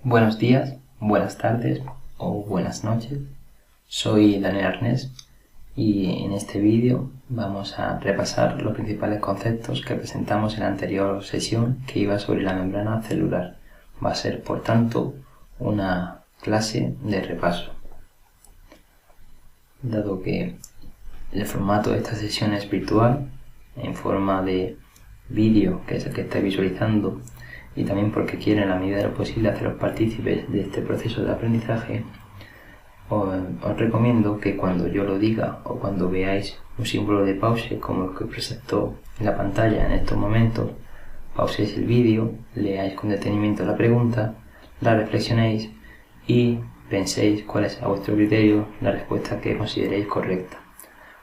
Buenos días, buenas tardes o buenas noches. Soy Daniel Arnés y en este vídeo vamos a repasar los principales conceptos que presentamos en la anterior sesión que iba sobre la membrana celular. Va a ser, por tanto, una clase de repaso. Dado que el formato de esta sesión es virtual, en forma de vídeo, que es el que estáis visualizando, y también porque quiero en la medida de lo posible haceros partícipes de este proceso de aprendizaje, os recomiendo que cuando yo lo diga o cuando veáis un símbolo de pause como el que presento en la pantalla en estos momentos, pauséis el vídeo, leáis con detenimiento la pregunta, la reflexionéis y penséis cuál es a vuestro criterio la respuesta que consideréis correcta.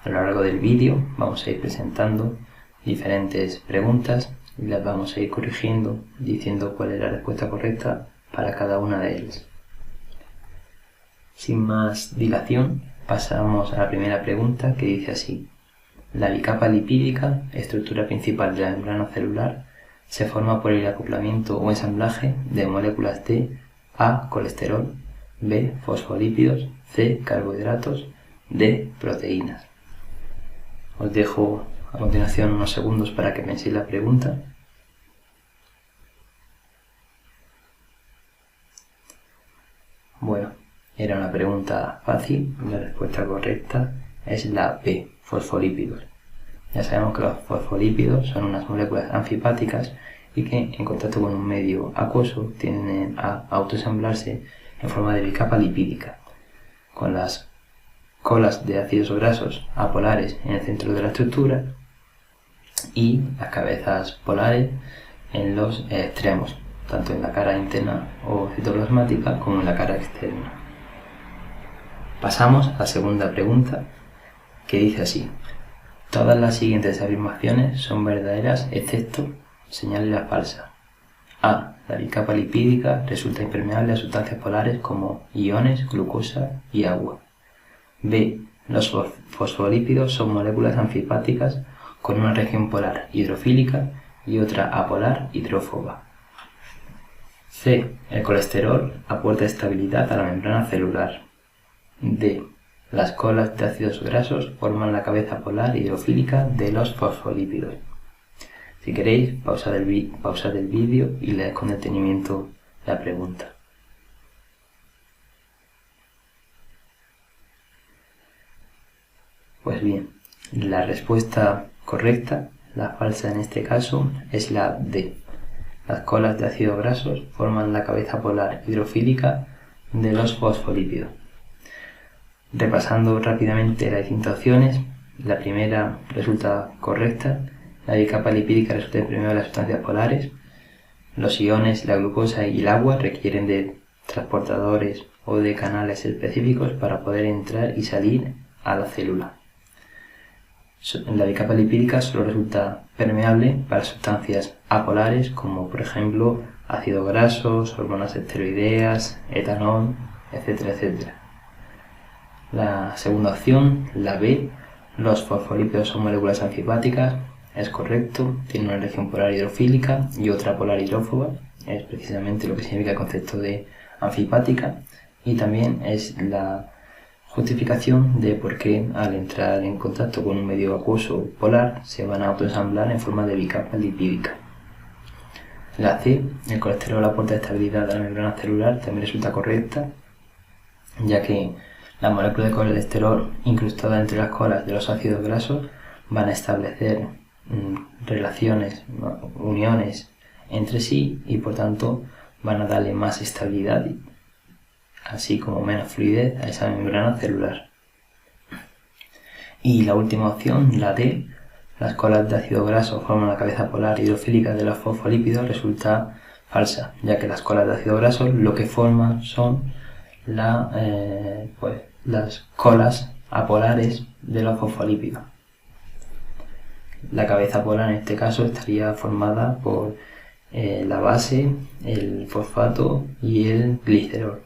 A lo largo del vídeo vamos a ir presentando diferentes preguntas y las vamos a ir corrigiendo, diciendo cuál es la respuesta correcta para cada una de ellas. Sin más dilación, pasamos a la primera pregunta, que dice así: la bicapa lipídica, estructura principal de la membrana celular, se forma por el acoplamiento o ensamblaje de moléculas de A, colesterol, B, fosfolípidos, C, carbohidratos, D, proteínas. Os dejo a continuación unos segundos para que penséis la pregunta. Bueno, era una pregunta fácil. La respuesta correcta es la B, fosfolípidos. Ya sabemos que los fosfolípidos son unas moléculas anfipáticas y que en contacto con un medio acuoso tienden a autoensamblarse en forma de bicapa lipídica, con las colas de ácidos grasos apolares en el centro de la estructura y las cabezas polares en los extremos, tanto en la cara interna o citoplasmática como en la cara externa. Pasamos a la segunda pregunta, que dice así: todas las siguientes afirmaciones son verdaderas excepto señale la falsa. A. La bicapa lipídica resulta impermeable a sustancias polares como iones, glucosa y agua. B. Los fosfolípidos son moléculas anfipáticas con una región polar hidrofílica y otra apolar hidrófoba. C. El colesterol aporta estabilidad a la membrana celular. D. Las colas de ácidos grasos forman la cabeza polar hidrofílica de los fosfolípidos. Si queréis, pausad el vídeo y leed con detenimiento la pregunta. Pues bien, la respuesta correcta, la falsa en este caso, es la D. Las colas de ácidos grasos forman la cabeza polar hidrofílica de los fosfolípidos. Repasando rápidamente las distintas opciones, la primera resulta correcta. La bicapa lipídica resulta impermeable a las sustancias polares. Los iones, la glucosa y el agua requieren de transportadores o de canales específicos para poder entrar y salir a la célula. La bicapa lipídica solo resulta permeable para sustancias apolares como por ejemplo ácidos grasos, hormonas esteroideas, etanol, etcétera, etcétera. La segunda opción, la B, los fosfolípidos son moléculas anfipáticas, es correcto, tiene una región polar hidrofílica y otra polar hidrófoba, es precisamente lo que significa el concepto de anfipática, y también es la justificación de por qué al entrar en contacto con un medio acuoso polar se van a autoensamblar en forma de bicapa lipídica. La C, el colesterol aporta estabilidad a la membrana celular, también resulta correcta, ya que la molécula de colesterol incrustada entre las colas de los ácidos grasos van a establecer relaciones, uniones entre sí y por tanto van a darle más estabilidad, así como menos fluidez a esa membrana celular. Y la última opción, la D, las colas de ácido graso forman la cabeza polar hidrofílica de los fosfolípidos, resulta falsa, ya que las colas de ácido graso lo que forman son las colas apolares de los fosfolípidos. La cabeza polar en este caso estaría formada por la base, el fosfato y el glicerol.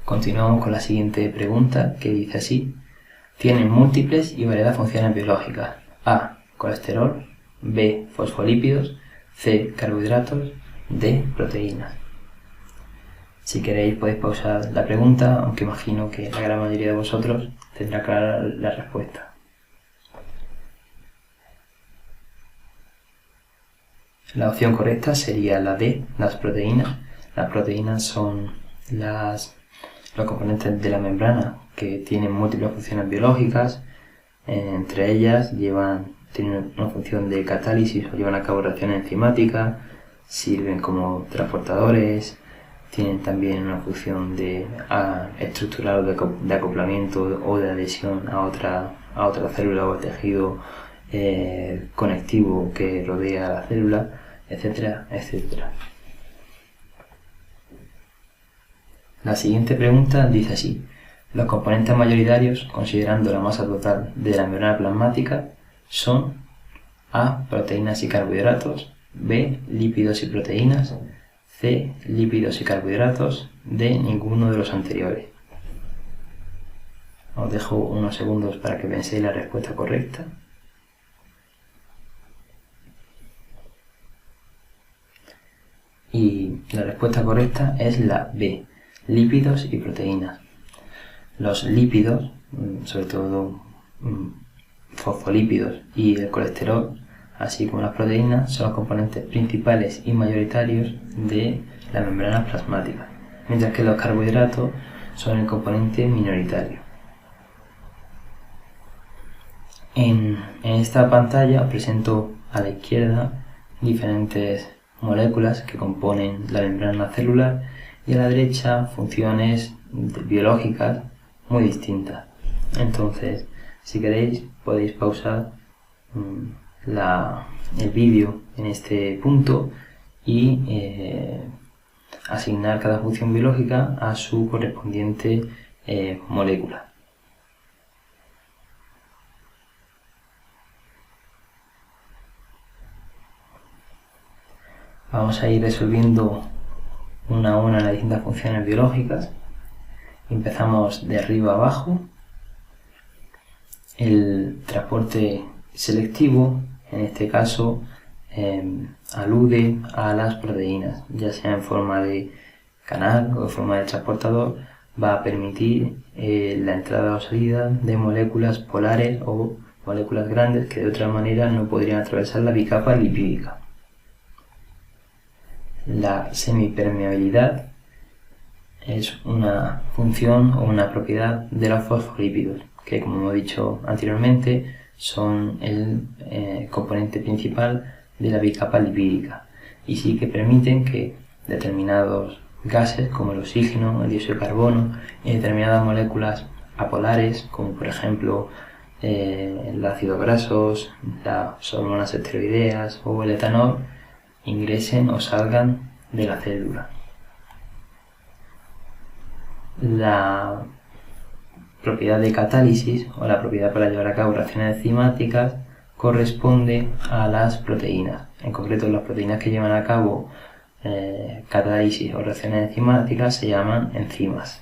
Continuamos con la siguiente pregunta, que dice así: tienen múltiples y variadas funciones biológicas. A. Colesterol. B. Fosfolípidos. C. Carbohidratos. D, proteínas. Si queréis podéis pausar la pregunta, aunque imagino que la gran mayoría de vosotros tendrá clara la respuesta. La opción correcta sería la D, las proteínas. Las proteínas son los componentes de la membrana que tienen múltiples funciones biológicas. Entre ellas tienen una función de catálisis o llevan a cabo reacciones enzimáticas, sirven como transportadores, tienen también una función de estructural de acoplamiento o de adhesión a otra célula o tejido conectivo que rodea a la célula, etcétera, etcétera. La siguiente pregunta dice así: los componentes mayoritarios, considerando la masa total de la membrana plasmática, son A, proteínas y carbohidratos, B, lípidos y proteínas, C, lípidos y carbohidratos, D, ninguno de los anteriores. Os dejo unos segundos para que penséis la respuesta correcta. Y la respuesta correcta es la B, lípidos y proteínas. Los lípidos, sobre todo fosfolípidos y el colesterol, así como las proteínas, son los componentes principales y mayoritarios de la membrana plasmática, mientras que los carbohidratos son el componente minoritario. En esta pantalla os presento a la izquierda diferentes moléculas que componen la membrana celular y a la derecha funciones biológicas muy distintas. Entonces, si queréis podéis pausar el vídeo en este punto y asignar cada función biológica a su correspondiente molécula. Vamos a ir resolviendo una a una las distintas funciones biológicas. Empezamos de arriba a abajo. El transporte selectivo, en este caso, alude a las proteínas, ya sea en forma de canal o en forma de transportador, va a permitir la entrada o salida de moléculas polares o moléculas grandes que de otra manera no podrían atravesar la bicapa lipídica. La semipermeabilidad es una función o una propiedad de los fosfolípidos, que como hemos dicho anteriormente son el componente principal de la bicapa lipídica y sí que permiten que determinados gases como el oxígeno, el dióxido de carbono y determinadas moléculas apolares como por ejemplo los ácidos grasos, las hormonas esteroideas o el etanol ingresen o salgan de la célula. La propiedad de catálisis o la propiedad para llevar a cabo reacciones enzimáticas corresponde a las proteínas. En concreto, las proteínas que llevan a cabo catálisis o reacciones enzimáticas se llaman enzimas.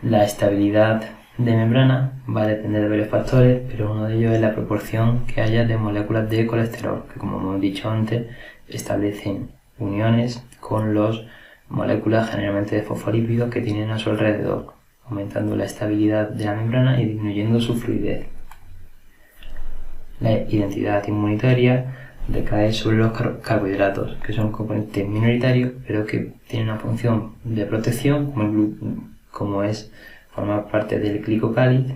La estabilidad de membrana va a depender de varios factores, pero uno de ellos es la proporción que haya de moléculas de colesterol, que como hemos dicho antes, establecen uniones con las moléculas generalmente de fosfolípidos que tienen a su alrededor, aumentando la estabilidad de la membrana y disminuyendo su fluidez. La identidad inmunitaria recae sobre los carbohidratos, que son componentes minoritarios, pero que tienen una función de protección, como es formar parte del glicocáliz,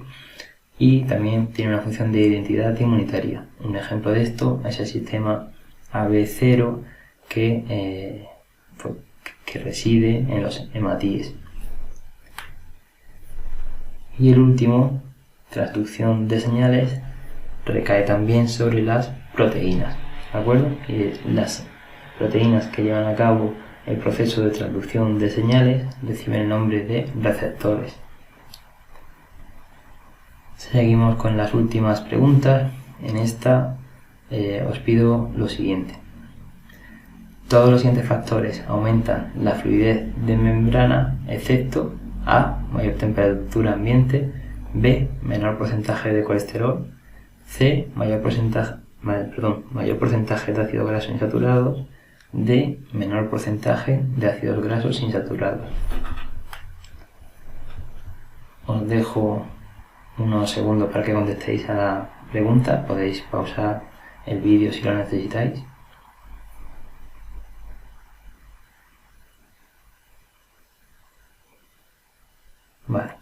y también tiene una función de identidad inmunitaria. Un ejemplo de esto es el sistema AB0 que reside en los hematíes. Y el último, transducción de señales, recae también sobre las proteínas, ¿de acuerdo? Y las proteínas que llevan a cabo el proceso de transducción de señales reciben el nombre de receptores. Seguimos con las últimas preguntas. En esta os pido lo siguiente. Todos los siguientes factores aumentan la fluidez de membrana, excepto A, mayor temperatura ambiente, B, menor porcentaje de colesterol, C, mayor mayor porcentaje de ácidos grasos insaturados, D, menor porcentaje de ácidos grasos insaturados. Os dejo unos segundos para que contestéis a la pregunta. Podéis pausar el vídeo si lo necesitáis. Vale.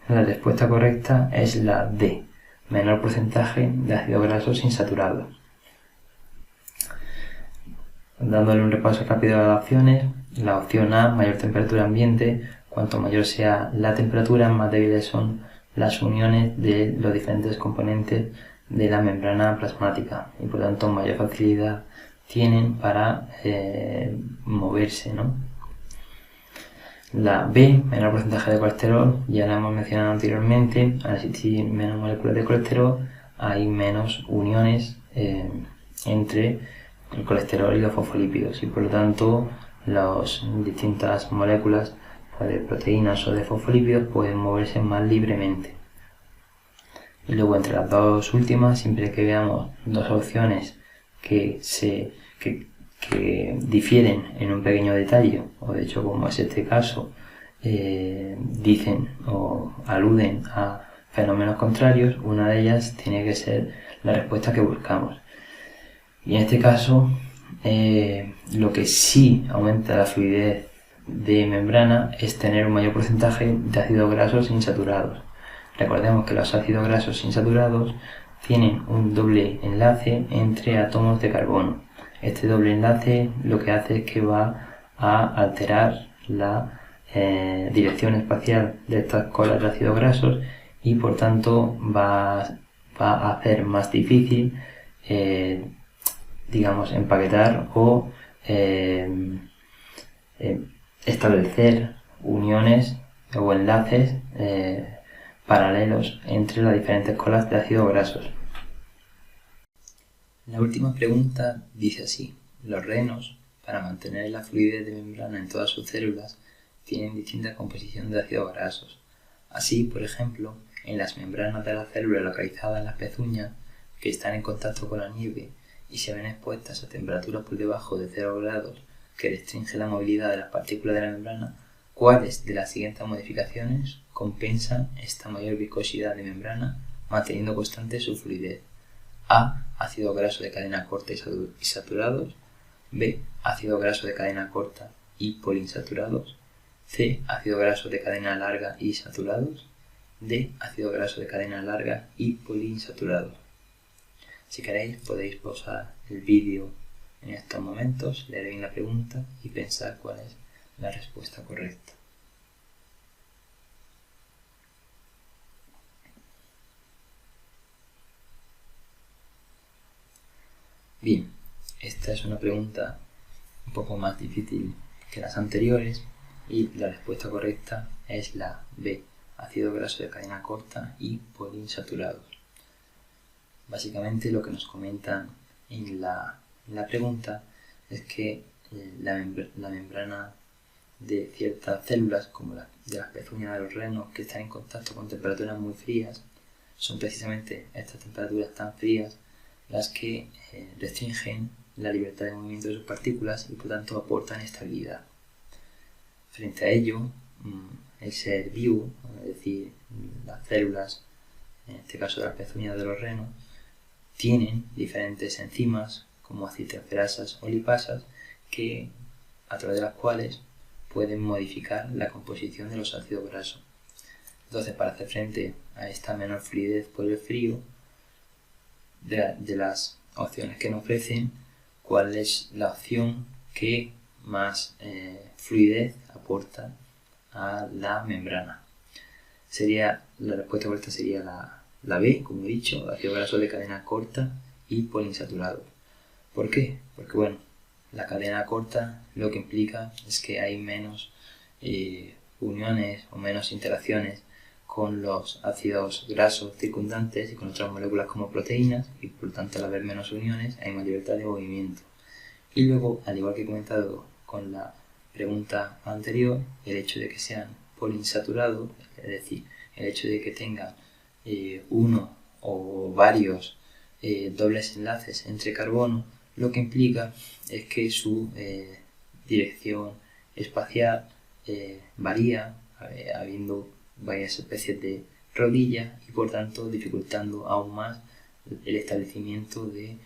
La respuesta correcta es la D, menor porcentaje de ácidos grasos insaturados. Dándole un repaso rápido a las opciones, la opción A, mayor temperatura ambiente. Cuanto mayor sea la temperatura, más débiles son las uniones de los diferentes componentes de la membrana plasmática y por tanto mayor facilidad tienen para moverse, ¿no? La B, menor porcentaje de colesterol, ya la hemos mencionado anteriormente. Al existir menos moléculas de colesterol, hay menos uniones entre el colesterol y los fosfolípidos y por lo tanto las distintas moléculas de proteínas o de fosfolípidos pueden moverse más libremente. Y luego entre las dos últimas, siempre que veamos dos opciones que difieren en un pequeño detalle, o de hecho como es este caso, dicen o aluden a fenómenos contrarios, una de ellas tiene que ser la respuesta que buscamos. Y en este caso, lo que sí aumenta la fluidez de membrana es tener un mayor porcentaje de ácidos grasos insaturados. Recordemos que los ácidos grasos insaturados tienen un doble enlace entre átomos de carbono. Este doble enlace lo que hace es que va a alterar la dirección espacial de estas colas de ácidos grasos y por tanto va a hacer más difícil empaquetar o establecer uniones o enlaces paralelos entre las diferentes colas de ácidos grasos. La última pregunta dice así: los renos, para mantener la fluidez de membrana en todas sus células, tienen distinta composición de ácidos grasos. Así, por ejemplo, en las membranas de las células localizadas en las pezuñas, que están en contacto con la nieve y se ven expuestas a temperaturas por debajo de 0 grados que restringen la movilidad de las partículas de la membrana, ¿cuáles de las siguientes modificaciones compensan esta mayor viscosidad de membrana manteniendo constante su fluidez? A. Ácido graso de cadena corta y saturados. B. Ácido graso de cadena corta y poliinsaturados. C. Ácido graso de cadena larga y saturados. D. Ácido graso de cadena larga y poliinsaturados. Si queréis podéis pausar el vídeo en estos momentos, leer bien la pregunta y pensar cuál es la respuesta correcta. Bien, esta es una pregunta un poco más difícil que las anteriores y la respuesta correcta es la B, ácido graso de cadena corta y poliinsaturados. Básicamente lo que nos comentan en la pregunta es que la membrana de ciertas células, como la de las pezuñas de los renos, que están en contacto con temperaturas muy frías, son precisamente estas temperaturas tan frías las que restringen la libertad de movimiento de sus partículas y por tanto aportan estabilidad. Frente a ello, el ser vivo, es decir, las células, en este caso de las pezuñas de los renos, tienen diferentes enzimas como acetoacetasas o lipasas a través de las cuales pueden modificar la composición de los ácidos grasos. Entonces, para hacer frente a esta menor fluidez por el frío, de las opciones que nos ofrecen, ¿cuál es la opción que más fluidez aporta a la membrana? La respuesta correcta sería la B, como he dicho, ácido graso de cadena corta y poliinsaturados. ¿Por qué? Porque bueno, la cadena corta lo que implica es que hay menos uniones o menos interacciones con los ácidos grasos circundantes y con otras moléculas como proteínas y por lo tanto al haber menos uniones hay más libertad de movimiento. Y luego, al igual que he comentado con la pregunta anterior, el hecho de que sean poliinsaturados, es decir, el hecho de que tengan uno o varios dobles enlaces entre carbono, lo que implica es que su dirección espacial varía, habiendo varias especies de rodillas y por tanto dificultando aún más el establecimiento de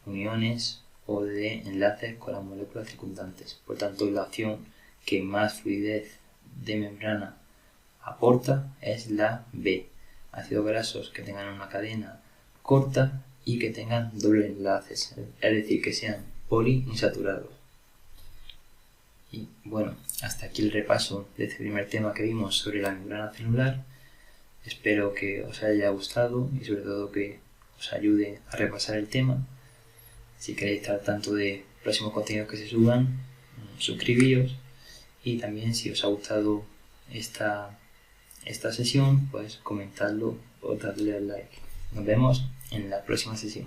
uniones o de enlaces con las moléculas circundantes. Por tanto, la opción que más fluidez de membrana aporta es la B. Ácidos grasos que tengan una cadena corta y que tengan dobles enlaces, es decir, que sean poliinsaturados. Y bueno, hasta aquí el repaso de este primer tema que vimos sobre la membrana celular. Espero que os haya gustado y sobre todo que os ayude a repasar el tema. Si queréis estar al tanto de próximos contenidos que se suban, suscribíos, y también si os ha gustado esta sesión, pues comentadlo o dadle al like. Nos vemos en la próxima sesión.